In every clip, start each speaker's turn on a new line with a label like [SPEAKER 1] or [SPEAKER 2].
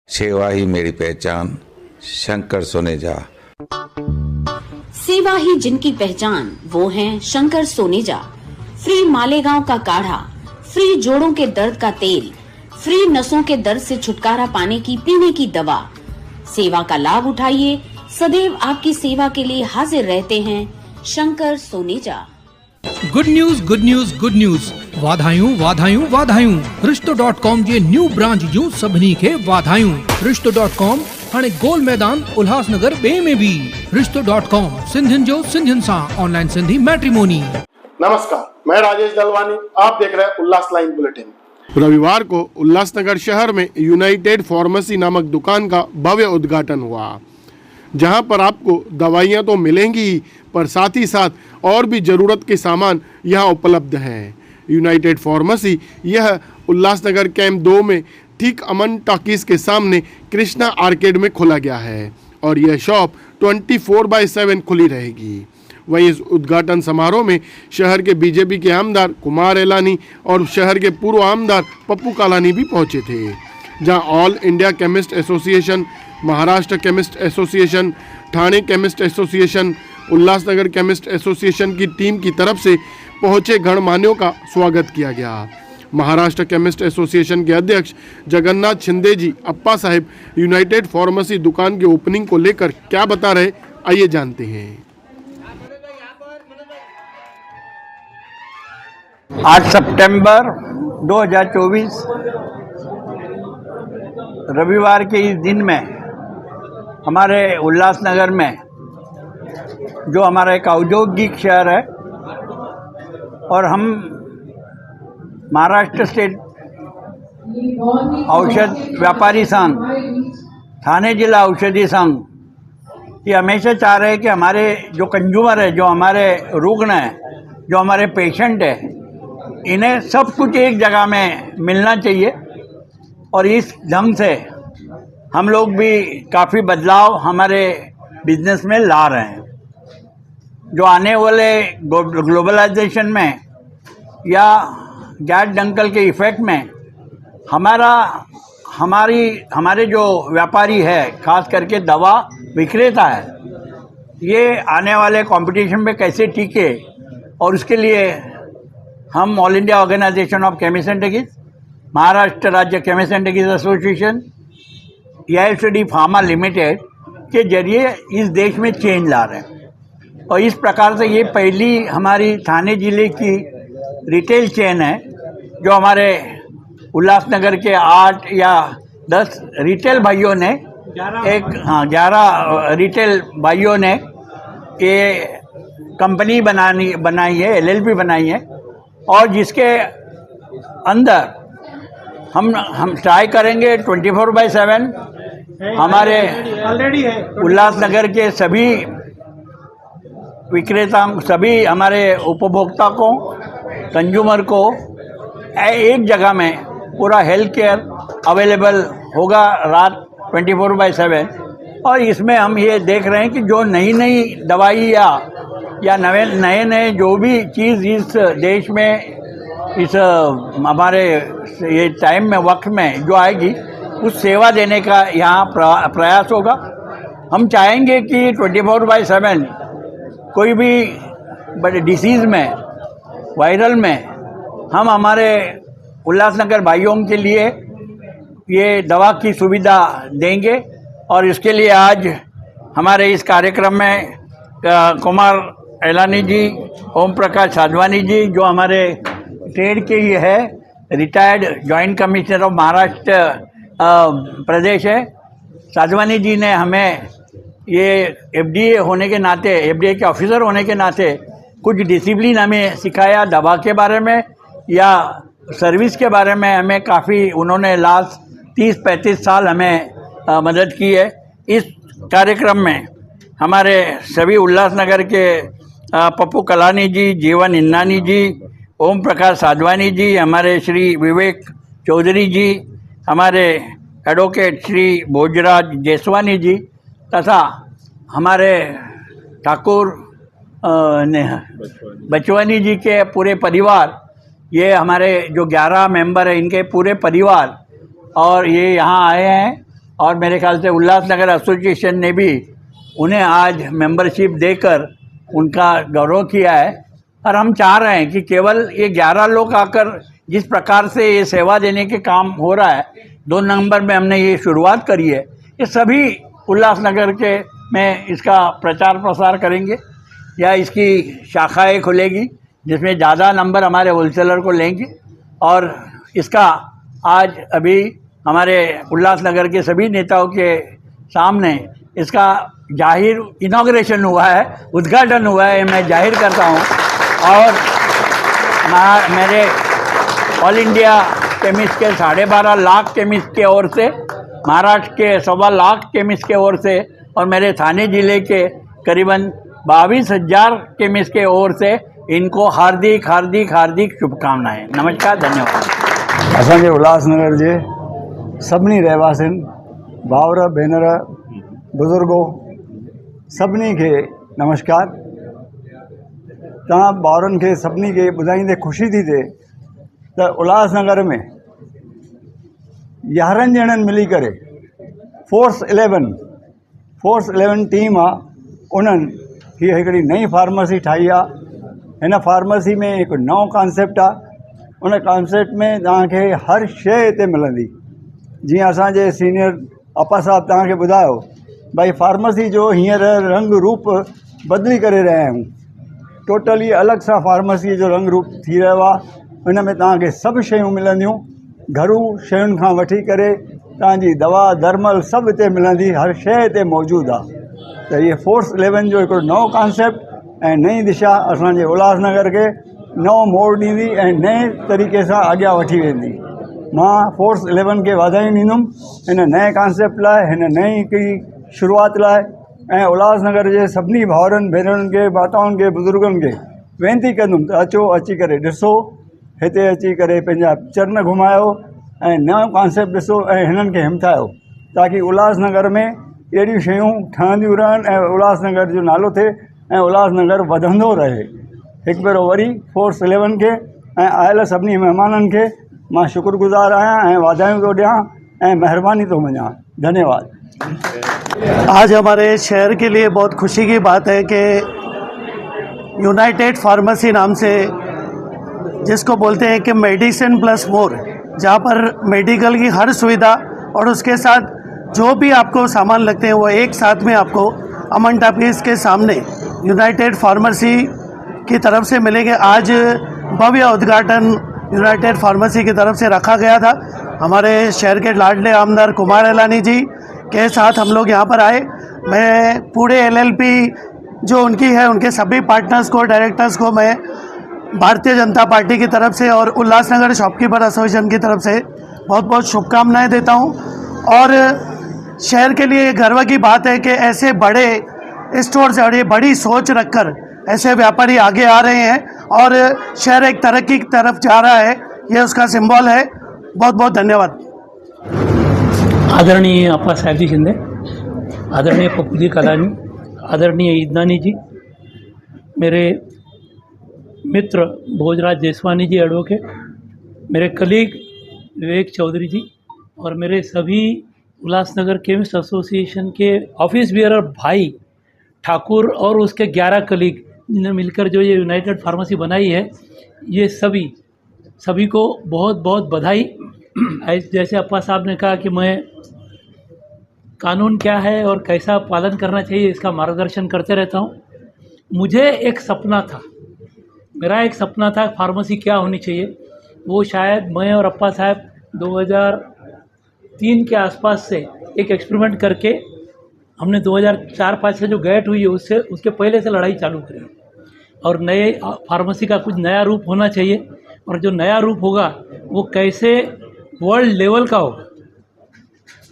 [SPEAKER 1] सेवा ही मेरी पहचान, शंकर सोनेजा।
[SPEAKER 2] सेवा ही जिनकी पहचान, वो हैं शंकर सोनेजा। फ्री मालेगांव का काढ़ा, फ्री जोड़ों के दर्द का तेल, फ्री नसों के दर्द से छुटकारा पाने की पीने की दवा। सेवा का लाभ उठाइए, सदैव आपकी सेवा के लिए हाजिर रहते हैं Shankar Soneja.
[SPEAKER 3] Good news good news good news. वाधायूं वाधायूं वाधायूं। रिश्तो.com जे न्यू ब्रांच जूं सभिनी खे वाधायूं। रिश्तो.com हाणे गोल मैदान उल्हासनगर ॿिए में भी। रिश्तो.com सिंधियुनि जो सिंधियुनि सां ऑनलाइन सिंधी मैट्रिमोनी।
[SPEAKER 4] नमस्कार, मैं राजेश दलवानी, आप देख रहे हैं उल्लास लाइन बुलेटिन। रविवार को उल्लासनगर शहर में यूनाइटेड फार्मेसी नामक दुकान का भव्य उद्घाटन हुआ, जहां पर आपको दवाइयां तो मिलेंगी ही, पर साथ ही साथ और भी ज़रूरत के सामान यहां उपलब्ध हैं। यूनाइटेड फार्मेसी यह उल्लासनगर कैंप 2 में ठीक अमन टॉकीज़ के सामने कृष्णा आर्केड में खोला गया है और यह शॉप 24/7 खुली रहेगी। वहीं इस उद्घाटन समारोह में शहर के बीजेपी के आमदार कुमार एलानी और शहर के पूर्व आमदार पप्पू कालानी भी पहुंचे थे, जहां all India chemist association, Maharashtra chemist association, Thane chemist association, Ulhasnagar chemist association की टीम की तरफ से पहुंचे गणमान्यों का स्वागत किया गया। महाराष्ट्र केमिस्ट एसोसिएशन के अध्यक्ष जगन्नाथ शिंदे जी अप्पा साहिब यूनाइटेड फार्मेसी दुकान के ओपनिंग को लेकर क्या बता रहे, आइए जानते हैं।
[SPEAKER 5] 8 सितंबर 2024 रविवार के इस दिन में हमारे उल्लासनगर में, जो हमारा एक औद्योगिक शहर है, और हम महाराष्ट्र स्टेट औषध व्यापारी संघ, ठाणे जिला औषधि संघ, ये हमेशा चाह रहे हैं कि हमारे जो कंज्यूमर है, जो हमारे रुग्ण है, जो हमारे पेशेंट है, इन्हें सब कुछ एक जगह में मिलना चाहिए। और इस ढंग से हम लोग भी काफ़ी बदलाव हमारे बिजनेस में ला रहे हैं। जो आने वाले ग्लोबलाइजेशन में या गैस डंकल के इफ़ेक्ट में हमारे जो व्यापारी है, खास करके दवा विक्रेता है, ये आने वाले कंपटीशन में कैसे टिके, और उसके लिए हम all India organisation of chemist and druggist, Maharashtra राज्य chemist and druggist association, AIOCD pharma limited के जरिए इस देश में चेंज ला रहे हैं। और इस प्रकार से ये पहली हमारी ठाणे जिले की रिटेल चेन है, जो हमारे उल्लासनगर के 8 या 10 रिटेल भाइयों ने 11 रिटेल भाइयों ने ये कंपनी बनाई है, LLP बनाई है, और जिसके अंदर हम ट्राई करेंगे 24/7 हमारे उल्लासनगर के सभी विक्रेता, सभी हमारे उपभोक्ता को, कंज्यूमर को एक जगह में पूरा हेल्थ केयर अवेलेबल होगा रात 24/7। और इसमें हम ये देख रहे हैं कि जो नई नई दवाई या नए जो भी चीज़ इस देश में, इस हमारे ये टाइम में, वक्त में जो आएगी, उस सेवा देने का यहाँ प्रयास होगा। हम चाहेंगे कि 24/7 कोई भी बड़े डिसीज़ में, वायरल में, हम हमारे उल्लासनगर भाइयों के लिए ये दवा की सुविधा देंगे। और इसके लिए आज हमारे इस कार्यक्रम में कुमार एलानी जी, ओम प्रकाश साधवानी जी, जो हमारे ट्रेड के ही है, retired joint commissioner of Maharashtra प्रदेश है, साधवानी जी ने हमें ये FDA होने के नाते, FDA के ऑफिसर होने के नाते कुछ डिसिप्लिन हमें सिखाया, दवा के बारे में या सर्विस के बारे में हमें काफ़ी उन्होंने लास्ट 30-35 साल हमें मदद की है। इस कार्यक्रम में हमारे सभी उल्लासनगर के पप्पू कलानी जी, जीवन इन्नानी जी, ओम प्रकाश साधवानी जी, हमारे श्री विवेक चौधरी जी, हमारे एडवोकेट श्री भोजराज जेसवानी जी, तथा हमारे ठाकुर बचवानी जी के पूरे परिवार, ये हमारे जो 11 मेंबर हैं, इनके पूरे परिवार, और ये यहाँ आए हैं और मेरे ख्याल से उल्लासनगर एसोसिएशन ने भी उन्हें आज मेंबरशिप देकर उनका गौरव किया है। और हम चाह रहे हैं कि केवल ये 11 लोग आकर जिस प्रकार से ये सेवा देने के काम हो रहा है, 2 नवंबर में हमने ये शुरुआत करी है, ये सभी उल्लासनगर के में इसका प्रचार प्रसार करेंगे या इसकी शाखाएं खुलेगी जिसमें ज़्यादा नंबर हमारे होलसेलर को लेंगे। और इसका आज अभी हमारे उल्लासनगर के सभी नेताओं के सामने इसका जाहिर इनॉग्रेशन हुआ है, उद्घाटन हुआ है, मैं जाहिर करता हूँ। और मेरे ऑल इंडिया केमिस्ट के 12.5 लाख केमिस्ट के ओर से, महाराष्ट्र के 1.25 लाख केमिस्ट के ओर से और मेरे थाने ज़िले के करीबन 22,000 केमिस्ट के ओर से इनको हार्दिक हार्दिक हार्दिक शुभकामनाएं। नमस्कार, धन्यवाद।
[SPEAKER 6] असांजे उल्हासनगर जे सभिनी रहवासियुनि, भाउर भेनर, बुज़ुर्गो सभिनी खे नमस्कार। तव्हां भाउरनि खे सभिनी खे ॿुधाईंदे ख़ुशी थी थिए त उल्हासनगर में 11 ॼणनि मिली करे फोर्स 11 टीम आहे, उन्हनि हीअ हिकिड़ी नई फार्मेसी ठाही आहे। हिन फार्मेसी में हिकु नओं कॉन्सेप्ट आहे। उन कॉन्सेप्ट में तव्हांखे हर शइ हिते मिलंदी। जीअं असांजे सीनियर अपा साहब तव्हांखे ॿुधायो भई फार्मेसी जो हींअर रंग रूप बदिली करे रहिया आहियूं। टोटली अलॻि सां फार्मेसी जो रंग रूप थी रहियो आहे। हिन में तव्हांखे सभु शयूं मिलंदियूं, घरू शयुनि खां वठी करे तव्हांजी दवा दरमल सभु हिते मिलंदी, हर शइ हिते मौजूदु आहे। त इहे फोर्स 11 जो हिकिड़ो नओं कॉन्सेप्ट ऐं नई दिशा असांजे उल्हासनगर खे नओं मोड़ ॾींदी ऐं नए तरीक़े सां अॻियां वठी वेंदी। मां फोर्स 11 खे वाधायूं ॾींदुमि हिन नए कॉन्सेप्ट लाइ, हिन नई हिकिड़ी शुरूआति लाइ। ऐं उल्हासनगर जे सभिनी भाउरनि भेनरुनि खे, माताउनि खे, बुज़ुर्गनि खे वेनिती कंदुमि त अचो, अची करे ॾिसो, हिते अची करे पंहिंजा चरण घुमायो ऐं नओं कॉन्सेप्ट ॾिसो ऐं हिननि खे हिमथायो, ताकी उल्हासनगर में अहिड़ियूं शयूं ठहंदियूं रहनि ऐं उल्हासनगर जो नालो थिए ऐं उल्हासनगर वधंदो रहे। हिकु भेरो वरी फोर्स 11 खे ऐं आयल सभिनी महिमाननि खे मां शुक्रगुज़ार आहियां ऐं वाधायूं थो ॾियां ऐं महिरबानी थो मञां। धन्यवाद।
[SPEAKER 7] आज हमारे शहर के लिए बहुत खुशी की बात है कि यूनाइटेड फार्मेसी नाम से, जिसको बोलते हैं कि मेडिसिन प्लस मोर, जहाँ पर मेडिकल की हर सुविधा और उसके साथ जो भी आपको सामान लगते हैं वो एक साथ में आपको अमन टापीस के सामने यूनाइटेड फार्मेसी की तरफ से मिलेंगे। आज भव्य उद्घाटन यूनाइटेड फार्मेसी की तरफ से रखा गया था। हमारे शहर के लाडले आमदार कुमार एलानी जी के साथ हम लोग यहाँ पर आए। मैं पूरे LLP जो उनकी है, उनके सभी पार्टनर्स को, डायरेक्टर्स को मैं भारतीय जनता पार्टी की तरफ से और उल्लासनगर शॉपकीपर एसोसिएशन की तरफ से बहुत बहुत शुभकामनाएं देता हूं। और शहर के लिए गर्व की बात है कि ऐसे बड़े स्टोर से और ये बड़ी सोच रखकर ऐसे व्यापारी आगे आ रहे हैं और शहर एक तरक्की की तरफ जा रहा है, ये उसका सिंबल है। बहुत बहुत धन्यवाद।
[SPEAKER 8] आदरणीय अप्पा साहेब जी शिंदे, आदरणीय पप्पू जी कलानी, आदरणीय ईदनानी जी, मेरे मित्र भोजराज जेसवानी जी एडवोकेट, मेरे कलीग विवेक चौधरी जी और मेरे सभी उल्लासनगर केमिस्ट एसोसिएशन के ऑफिस बियरर भाई ठाकुर और उसके 11 कलीग जिन्हें मिलकर जो ये यूनाइटेड फार्मेसी बनाई है, ये सभी को बहुत बहुत बधाई। जैसे अप्पा साहब ने कहा कि मैं कानून क्या है और कैसा पालन करना चाहिए इसका मार्गदर्शन करते रहता हूँ। मुझे एक सपना था, मेरा एक सपना था फार्मेसी क्या होनी चाहिए। वो शायद मैं और अप्पा साहब 2003 के आसपास से एक एक्सपेरिमेंट करके हमने 2004-5 से जो गैट हुई है उसके पहले से लड़ाई चालू करी और नए फार्मेसी का कुछ नया रूप होना चाहिए और जो नया रूप होगा वो कैसे वर्ल्ड लेवल का होगा,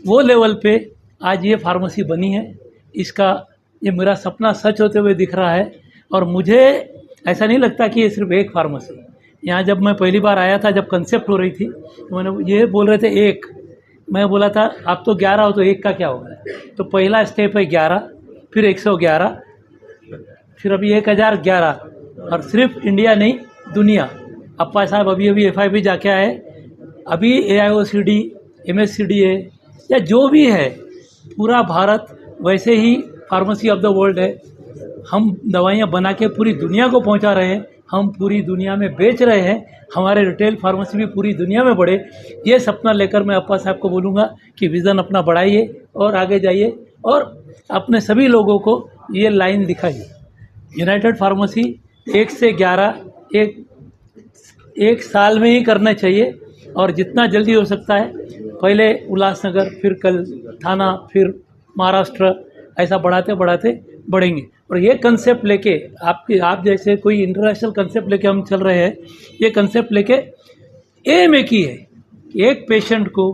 [SPEAKER 8] वो लेवल पे आज ये फार्मेसी बनी है। इसका ये मेरा सपना सच होते हुए दिख रहा है और मुझे ऐसा नहीं लगता कि ये सिर्फ एक फार्मेसी। यहाँ जब मैं पहली बार आया था, जब कंसेप्ट हो रही थी, तो मैंने ये बोल रहे थे एक, मैं बोला था आप तो 11 हो तो एक का क्या होगा। तो पहला स्टेप है 11, फिर 111, फिर अभी 1011 और सिर्फ इंडिया नहीं दुनिया। अप्पा साहब अभी FIP जाके आए, अभी AIOCD, MSCDA, या जो भी है, पूरा भारत वैसे ही फार्मेसी ऑफ द वर्ल्ड है। हम दवाइयाँ बना के पूरी दुनिया को पहुंचा रहे हैं, हम पूरी दुनिया में बेच रहे हैं, हमारे रिटेल फार्मेसी भी पूरी दुनिया में बढ़े। ये सपना लेकर मैं अप्पा साहब को बोलूँगा कि विज़न अपना बढ़ाइए और आगे जाइए और अपने सभी लोगों को ये लाइन दिखाइए। यूनाइटेड फार्मेसी 1 से 11 एक साल में ही करना चाहिए और जितना जल्दी हो सकता है, पहले उल्लासनगर, फिर कल थाना, फिर महाराष्ट्र, ऐसा बढ़ाते बढ़ाते बढ़ेंगे। और ये कंसेप्ट लेके आप जैसे कोई इंटरनेशनल कंसेप्ट लेके हम चल रहे हैं। ये कंसेप्ट लेके एम एक ही है कि एक पेशेंट को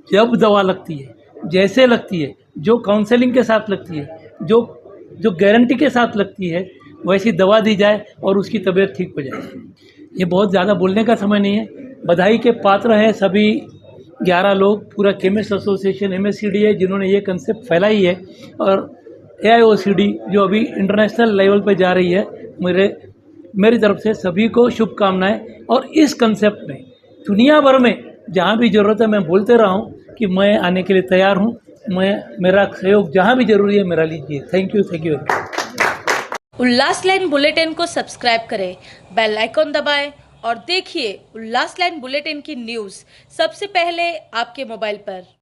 [SPEAKER 8] जब दवा लगती है, जैसे लगती है, जो काउंसलिंग के साथ लगती है, जो गारंटी के साथ लगती है, वैसी दवा दी जाए और उसकी तबीयत ठीक हो जाए। ये बहुत ज़्यादा बोलने का समय नहीं है। बधाई के पात्र हैं सभी 11 लोग, पूरा केमिस्ट एसोसिएशन MSCD है जिन्होंने ये कंसेप्ट फैलाई है, और AIOCD जो अभी इंटरनेशनल लेवल पे जा रही है। मेरी तरफ से सभी को शुभकामनाएं। और इस कंसेप्ट में दुनिया भर में जहाँ भी ज़रूरत है, मैं बोलते रहा हूँ कि मैं आने के लिए तैयार हूँ। मेरा सहयोग जहाँ भी जरूरी है मेरा लीजिए। Thank you very much.
[SPEAKER 9] Ullas line bulletin को सब्सक्राइब करें, बेल आइकॉन दबाएं और देखिए उल्लास लाइन बुलेटिन की न्यूज़ सबसे पहले आपके मोबाइल पर।